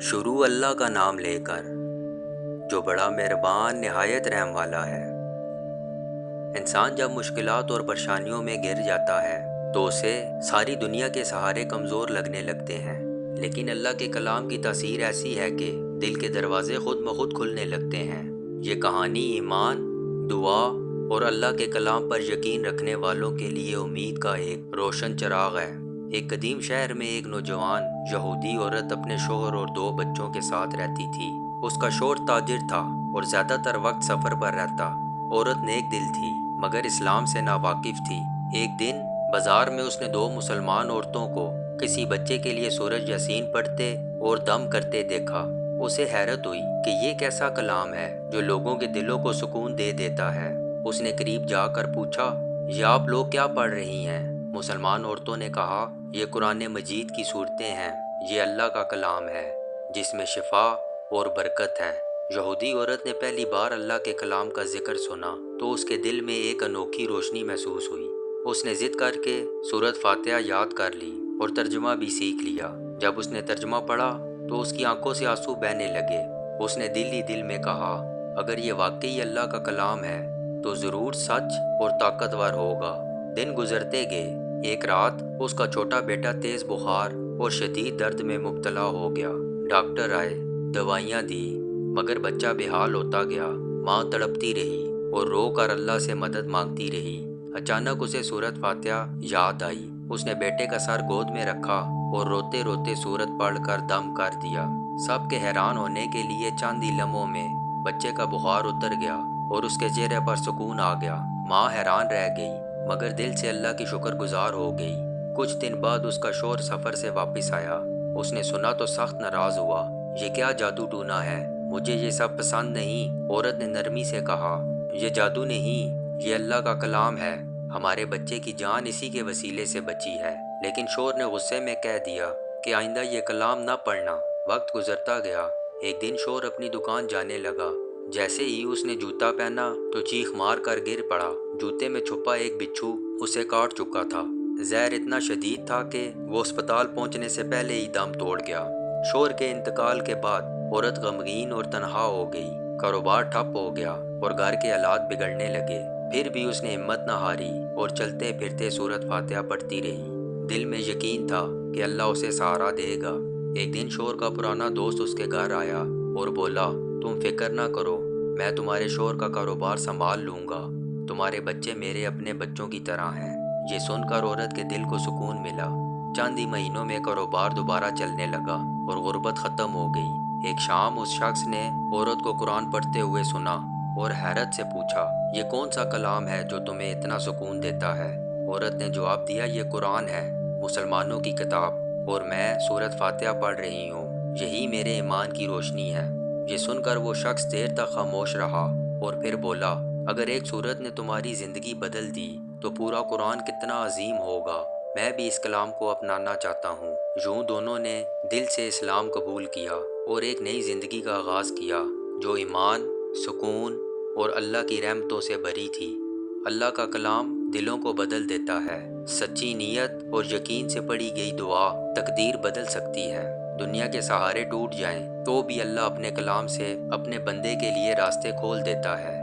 شروع اللہ کا نام لے کر جو بڑا مہربان نہایت رحم والا ہے۔ انسان جب مشکلات اور پریشانیوں میں گر جاتا ہے تو اسے ساری دنیا کے سہارے کمزور لگنے لگتے ہیں، لیکن اللہ کے کلام کی تاثیر ایسی ہے کہ دل کے دروازے خود بخود کھلنے لگتے ہیں۔ یہ کہانی ایمان، دعا اور اللہ کے کلام پر یقین رکھنے والوں کے لیے امید کا ایک روشن چراغ ہے۔ ایک قدیم شہر میں ایک نوجوان یہودی عورت اپنے شوہر اور 2 بچوں کے ساتھ رہتی تھی۔ اس کا شوہر تاجر تھا اور زیادہ تر وقت سفر پر رہتا۔ عورت نیک دل تھی مگر اسلام سے ناواقف تھی۔ ایک دن بازار میں اس نے 2 مسلمان عورتوں کو کسی بچے کے لیے سورج یاسین پڑھتے اور دم کرتے دیکھا۔ اسے حیرت ہوئی کہ یہ کیسا کلام ہے جو لوگوں کے دلوں کو سکون دے دیتا ہے۔ اس نے قریب جا کر پوچھا، یہ آپ لوگ کیا پڑھ رہی ہیں؟ مسلمان عورتوں نے کہا، یہ قرآن مجید کی صورتیں ہیں، یہ اللہ کا کلام ہے جس میں شفا اور برکت ہے۔ یہودی عورت نے پہلی بار اللہ کے کلام کا ذکر سنا تو اس کے دل میں ایک انوکھی روشنی محسوس ہوئی۔ اس نے ضد کر کے سورۃ فاتحہ یاد کر لی اور ترجمہ بھی سیکھ لیا۔ جب اس نے ترجمہ پڑھا تو اس کی آنکھوں سے آنسو بہنے لگے۔ اس نے دل ہی دل میں کہا، اگر یہ واقعی اللہ کا کلام ہے تو ضرور سچ اور طاقتور ہوگا۔ دن گزرتے گئے۔ ایک رات اس کا چھوٹا بیٹا تیز بخار اور شدید درد میں مبتلا ہو گیا۔ ڈاکٹر آئے، دوائیاں دی، مگر بچہ بے حال ہوتا گیا۔ ماں تڑپتی رہی اور رو کر اللہ سے مدد مانگتی رہی۔ اچانک اسے سورۃ فاتحہ یاد آئی۔ اس نے بیٹے کا سر گود میں رکھا اور روتے روتے سورت پڑھ کر دم کر دیا۔ سب کے حیران ہونے کے لیے چند ہی لمحوں میں بچے کا بخار اتر گیا اور اس کے چہرے پر سکون آ گیا۔ ماں حیران رہ گئی مگر دل سے اللہ کی شکر گزار ہو گئی۔ کچھ دن بعد اس کا شوہر سفر سے واپس آیا۔ اس نے سنا تو سخت ناراض ہوا۔ یہ کیا جادو ٹونا ہے؟ مجھے یہ سب پسند نہیں۔ عورت نے نرمی سے کہا، یہ جادو نہیں، یہ اللہ کا کلام ہے، ہمارے بچے کی جان اسی کے وسیلے سے بچی ہے۔ لیکن شوہر نے غصے میں کہہ دیا کہ آئندہ یہ کلام نہ پڑھنا۔ وقت گزرتا گیا۔ ایک دن شوہر اپنی دکان جانے لگا۔ جیسے ہی اس نے جوتا پہنا تو چیخ مار کر گر پڑا۔ جوتے میں چھپا ایک بچھو اسے کاٹ چکا تھا۔ زہر اتنا شدید تھا کہ وہ اسپتال پہنچنے سے پہلے ہی دم توڑ گیا۔ شوہر کے انتقال کے بعد عورت غمگین اور تنہا ہو گئی۔ کاروبار ٹھپ ہو گیا اور گھر کے حالات بگڑنے لگے۔ پھر بھی اس نے ہمت نہ ہاری اور چلتے پھرتے سورۃ فاتحہ پڑھتی رہی۔ دل میں یقین تھا کہ اللہ اسے سہارا دے گا۔ ایک دن شوہر کا پرانا دوست اس کے گھر آیا اور بولا، تم فکر نہ کرو، میں تمہارے شوہر کا کاروبار سنبھال لوں گا، تمہارے بچے میرے اپنے بچوں کی طرح ہیں۔ یہ سن کر عورت کے دل کو سکون ملا۔ چند ہی مہینوں میں کاروبار دوبارہ چلنے لگا اور غربت ختم ہو گئی۔ ایک شام اس شخص نے عورت کو قرآن پڑھتے ہوئے سنا اور حیرت سے پوچھا، یہ کون سا کلام ہے جو تمہیں اتنا سکون دیتا ہے؟ عورت نے جواب دیا، یہ قرآن ہے، مسلمانوں کی کتاب، اور میں سورۃ فاتحہ پڑھ رہی ہوں، یہی میرے ایمان کی روشنی ہے۔ یہ سن کر وہ شخص دیر تک خاموش رہا اور پھر بولا، اگر ایک سورت نے تمہاری زندگی بدل دی تو پورا قرآن کتنا عظیم ہوگا۔ میں بھی اس کلام کو اپنانا چاہتا ہوں۔ یوں دونوں نے دل سے اسلام قبول کیا اور ایک نئی زندگی کا آغاز کیا جو ایمان، سکون اور اللہ کی رحمتوں سے بھری تھی۔ اللہ کا کلام دلوں کو بدل دیتا ہے۔ سچی نیت اور یقین سے پڑھی گئی دعا تقدیر بدل سکتی ہے۔ دنیا کے سہارے ٹوٹ جائیں تو بھی اللہ اپنے کلام سے اپنے بندے کے لیے راستے کھول دیتا ہے۔